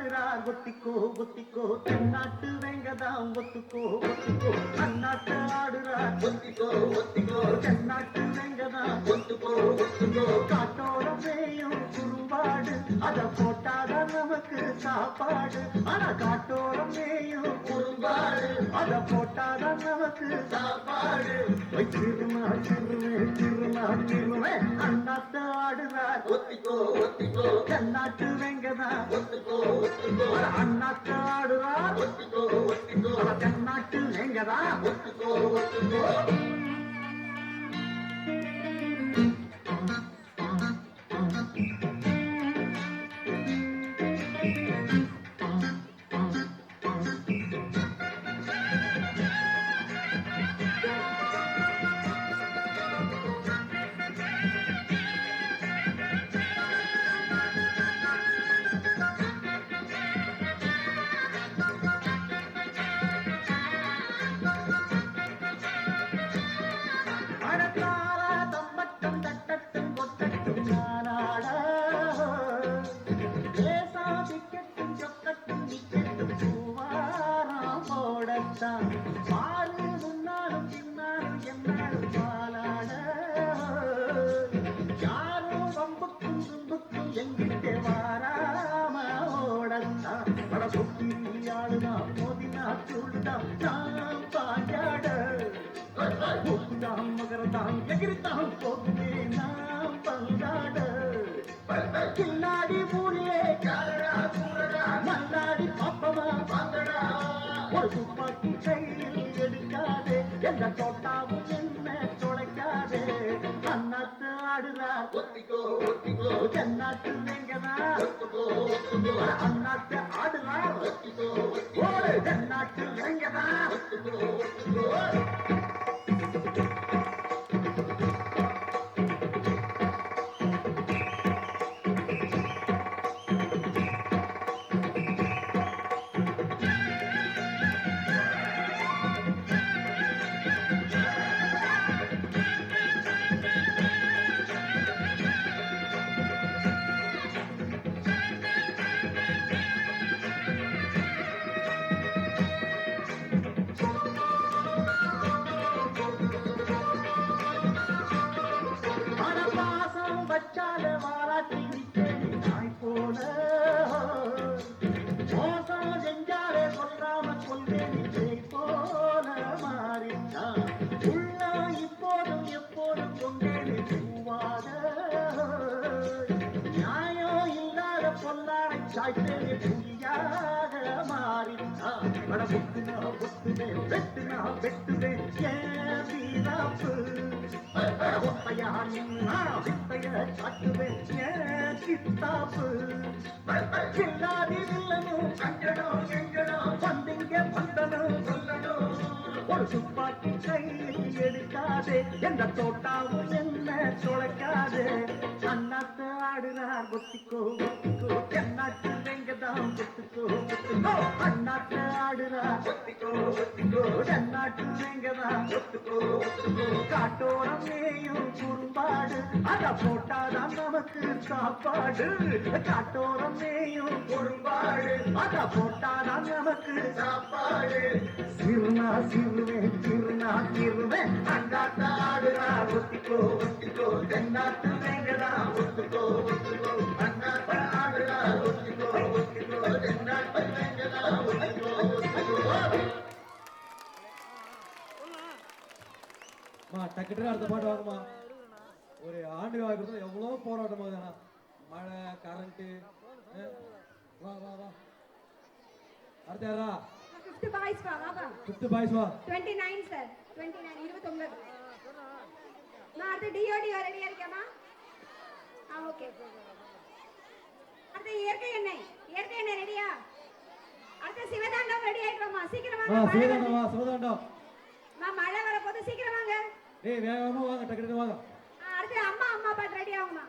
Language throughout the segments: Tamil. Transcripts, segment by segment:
ஆடுறார் ஒத்திக்கோ ஒத்திக்கோ தென்னாட்டு வெங்கதாம் ஒத்துக்கோ ஒத்துக்கோ அந்நாட்டு ஆடுறார் ஒத்திக்கோ ஒத்திக்கோ தென்னாட்டு வெங்கதாம் ஒத்துக்கோ ஒத்துக்கோ காட்டோட மேயும் குறும்பாடு அத போட்டாதான் நமக்கு சாப்பாடு ஆனா காட்டோட மேயும் குறும்பாடு அத போட்டாதான் நமக்கு சாப்பாடு திருமா திருமே திருமா திருமே அந்நாட்டு ஆடுறார் ஒத்திக்கோ ஒத்திக்கோ தென்னாட்டு வெங்கதான் ஒத்துக்கோ ஒத்துக்கோ அந்நாட்டு ஆடுறார் ஒத்திக்கோ ஒத்திக்கோ தென்னாட்டு வெங்கதான் ஒத்துக்கோ ஒத்துக்கோ பாரு முன்னாலும் பின்னாலும் என்னாலும் பாலாட யாரும் வம்புக்கும் தும்புக்கும் எங்கிட்டே வாராம ஓடத்தான் பட பொட்டி ஆளுனா மோதினா துள்ளாம் நான் பாஞ்சாட போக்குதான் மகரதான் எகிரித்தான் போக்குமே நான் பந்தாட கில்லாடி மூடியே மல்லாடி பாப்பமா பாந்தடா ஒரு துப்பாக்கி கையில் எடுக்காதே எந்த தோட்டாவும் என்ன தொலைக்காதே அந்நாட்டு ஆடுறார் ஒத்திக்கோ ஒத்திக்கோ தென்னாட்டு வெங்கதா ஒத்துக்கோ ஒத்துக்கோ அந்நாட்டு ஆடுறார் ஒத்திக்கோ ஓடு தென்னாட்டு வெங்கதா ஒத்துக்கோ ஒத்துக்கோ ஒரு துப்பாக்கி கையில் எடுக்காதே எந்த தோட்டாவும் என்ன தொலைக்காதே அந்நாட்டு ஆடுறார் ஒத்திக்கோ ஒத்திக்கோ தென்னாட்டு வெங்கதாம் ஒத்துக்கோ ஒத்துக்கோ அந்நாட்டு ஆடுறார் ஒத்திக்கோ ஒத்திக்கோ தென்னாட்டு வெங்கதாம் ஒத்துக்கோ ஒத்துக்கோ காட்டோரம் மேயும் குறும்பாடு அத போட்டாதான் நமக்கு சாப்பாடு காட்டோரம் மேயும் குறும்பாடு அத போட்டாதான் நமக்கு சாப்பாடு சிறுனா சிறுவே சிறுனா சிறுவே அந்நாட்டு ஆடுறார் ஒத்திக்கோ ஒத்திக்கோ தென்னாட்டு வெங்கதாம் ஒத்துக்கோ ஒத்துக்கோ அந்நாட்டு ஆடுறார் ஒத்திக்கோ ஒத்திக்கோ தென்னாட்டு வெங்கதாம் ஒத்துக்கோ ஒத்துக்கோ டக்குட்டு அடுத்த பாட்டு வாங்கம்மா. ஒரு ஆண்டு வாய்ப்பு எவ்வளோ போராட்டம் ஆகுதுண்ணா, மழை கரண்ட்டு. வா வா வா அடுத்த யாரா? 5th பாய்ஸ் வா வா 5th பாய்ஸ் வா 29 சார் 29 29 நான் அடுத்து டிஓடி ரெடியா இருக்கேமா? ஓகே. அடுத்து இயற்கை எண்ணெய் ரெடியா? அடுத்து சிவதாண்டம் ரெடி ஆயிட்டோமா? சீக்கிரம் வாங்க. சிவதாண்டம் வா சிவதாண்டம். மழை வரப்போது சீக்கிரம் வாங்க. வேகமா வாங்க டக்குனு வாங்க. அடுத்து அம்மா பாட்டு ரெடி ஆகுமா?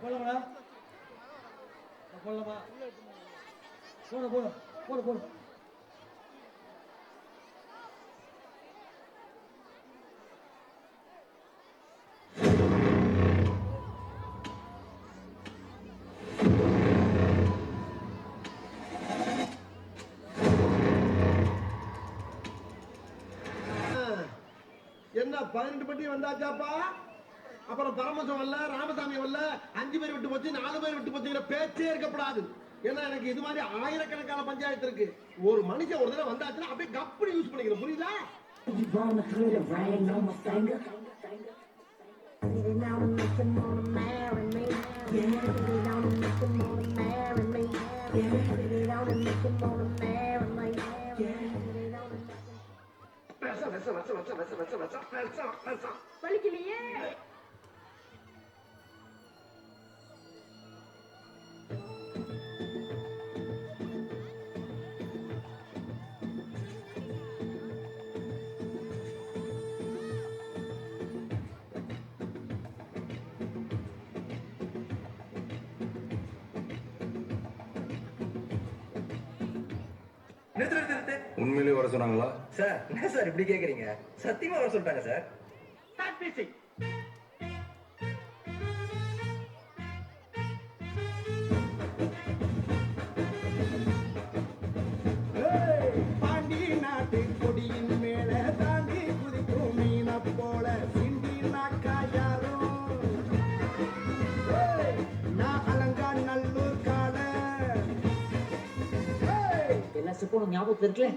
போடலாமா போடலாமா போடு போடு போடு போடு என்ன 12 பட்டி வந்தாச்சாப்பா? அப்புறம் பரமசம் வரல, ராமசாமி வரல, 5 பேர் விட்டு போச்சு, 4 பேர் விட்டு போச்சுங்கிற பேச்சே இருக்கப்படாது. ஏன்னா எனக்கு இது மாதிரி ஆயிரக்கணக்கான பஞ்சாயத்து இருக்கு. ஒரு மனுஷன் ஒரு தடவை வந்தாச்சுன்னா அப்படியே கப்படி யூஸ் பண்ணிக்கிறேன், புரியுதா? வலிக்கலையே. உண்மையிலேயே வர சொன்னாங்களா? சார் என்ன சார் இப்படி கேக்குறீங்க? சத்தியமா வர சொல்லிட்டாங்க சார். பாண்டி நாட்டு கொடியின் மேல தாண்டி குதிக்கும் மீன போல சிண்டி நாக்காயாரும் நான் அலங்கா நல்லூர் கால எல்லா ஸ்டெப்பும் ஞாபகத்துல இருக்குல்ல?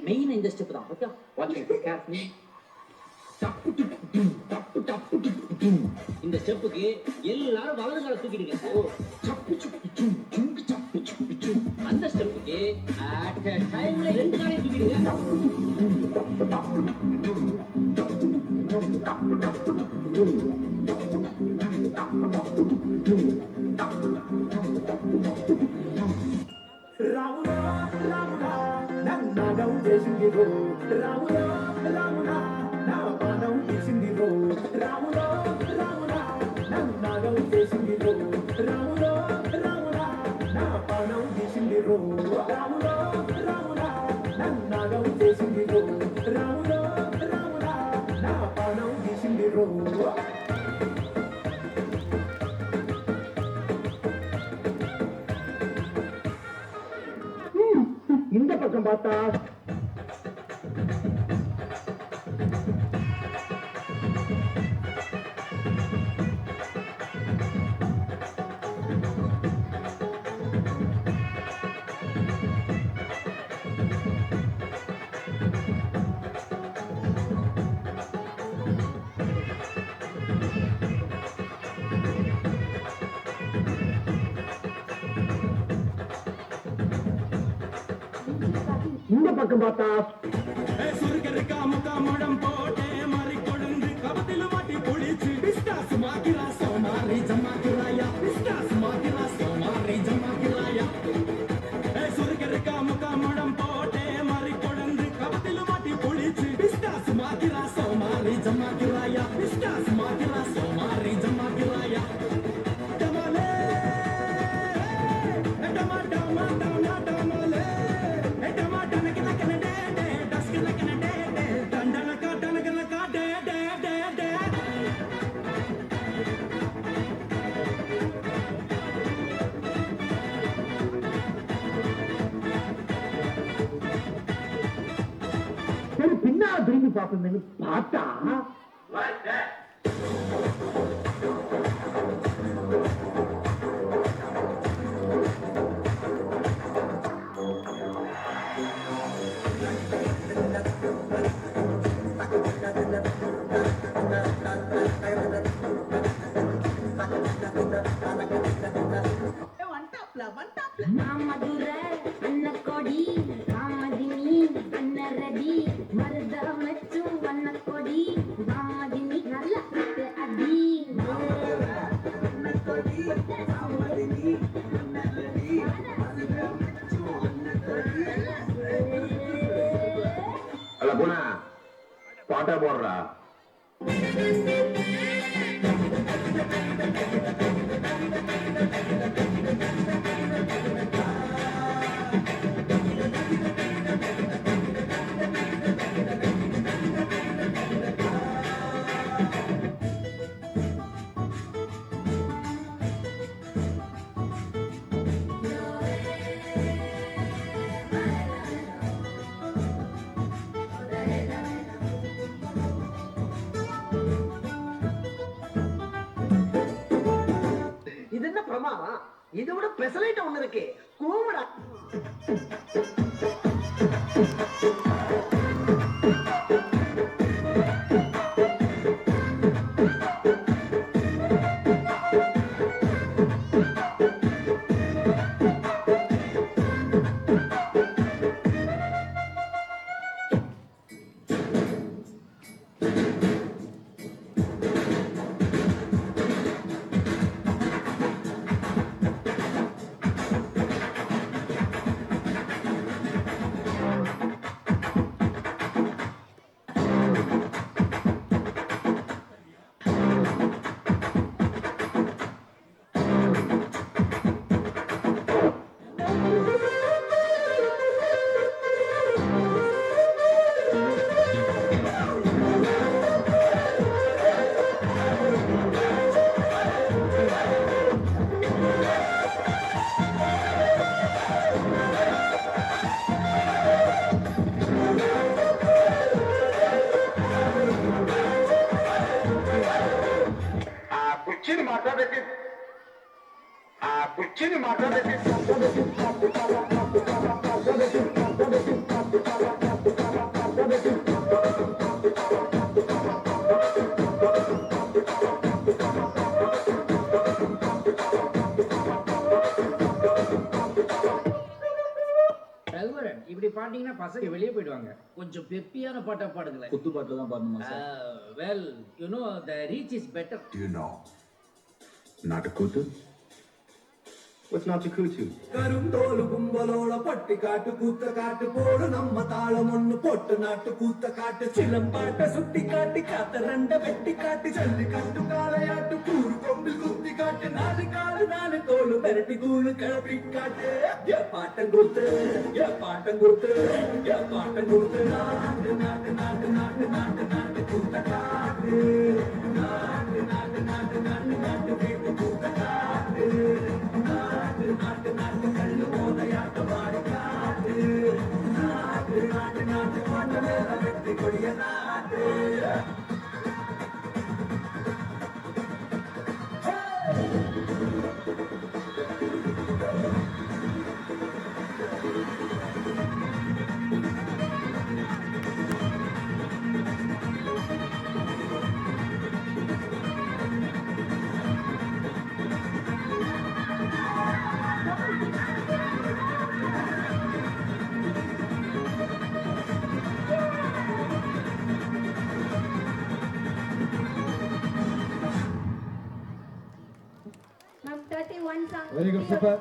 மெயின் இந்த ஸ்டெப் தான். Okay, watch it carefully. இந்த ஸ்டெப்புக்கு எல்லாரும் வலது கால தூக்கிடுங்க. அந்த ஸ்டெப்புக்கு அட் a டைம்ல 2 காலையும் தூக்கிடுங்க. రాముడా రాముడా నన్నగం చేసిందిరో రాముడా రాముడా నా పాదం తీసిందిరో రాముడా రాముడా నన్నగం చేసిందిరో రాముడా రాముడా నా పాదం తీసిందిరో రాముడా రాముడా నన్నగం చేసిందిరో రాముడా రాముడా నా పాదం తీసిందిరో இந்த பக்கம் பார்த்தா இந்த பக்கம் பார்த்தா சுருக்கருக்கா முக்காமடம் போட்டே மாறி கொழுந்து கபத்தில மாட்டி குளிச்சு பிஸ்டாஸ் மாக்கிரா சோமாரி ஜமாக்கிராயா பிஸ்டாஸ் மாக்கிரா சோமாரி ஜமாக்கிராயா சுருக்கருக்கா முக்காமடம் போட்டே மாறி கொழுந்து கபத்தில மாட்டி குளிச்சு பிஸ்டாஸ் மாக்கிரா சோமாரி ஜமாக்கிராயா பிஸ்டாஸ் மாக்கிரா சோமாரி ஜமாக்கிராயா டமாலே டமா டமா டமா டமாலே பின்னால திரும்பி பார்ப்போம் பார்த்தா மதுரை அன்னக்கொடி காமதினி அன்னரடி மருத மச்சும் வண்ணக்கொடி காமதினி நல்ல அடி அல்ல போனா பாட்டா போடுறா. பிரமாதம். இதை விட பெசலைட் ஒண்ணு இருக்கு, கூவிடா. ரகுவரன், இப்படி பாட்டீங்கன்னா பசங்க வெளியே போயிடுவாங்க. கொஞ்சம் பெப்பியான பாட்டா பாடுங்களேன். குத்து பாட்டுல தான் பாடணுமா sir? Well, you know the reach is better. Do you know Natakutu? What's Natakutu? கருந்தோலு கும்பலோட பட்டி காட்டு கூத்த காட்டு போடு நம்ம தாளம் ஒண்ணு போட்டு நாட்டு கூத்த காட்டு சிலம்பாட்ட சுட்டி காட்டி காத்த ரெண்ட வெட்டி காட்டி ஜல்லி கட்டு காளையாட்டு கூறு கொம்பில் குத்தி காட்டு நாலு காலு நாலு தோளு மிரட்டி தூளு கிளப்பி காட்டு பாட்டம் கொடுத்து பாட்டம் கொடுத்து பாட்டம் கொடுத்து நாட்டு நாட்டு நாட்டு நாட்டு நாட்டு நாட்டு கூத்த காட்டு நாட்டு நாட்டு நாட்டு நாட்டு நாட்டு வீட்டு கூத்த காட்டு நாட்டு நாட்டு நாட்டு கல்லு போதையாட்டு பாடி காட்டு நாட்டு நாட்டு நாட்டு பாட்டு மேல வெற்றி கொடிய நாட்டு Ma'am, 31 songs. Very good, super.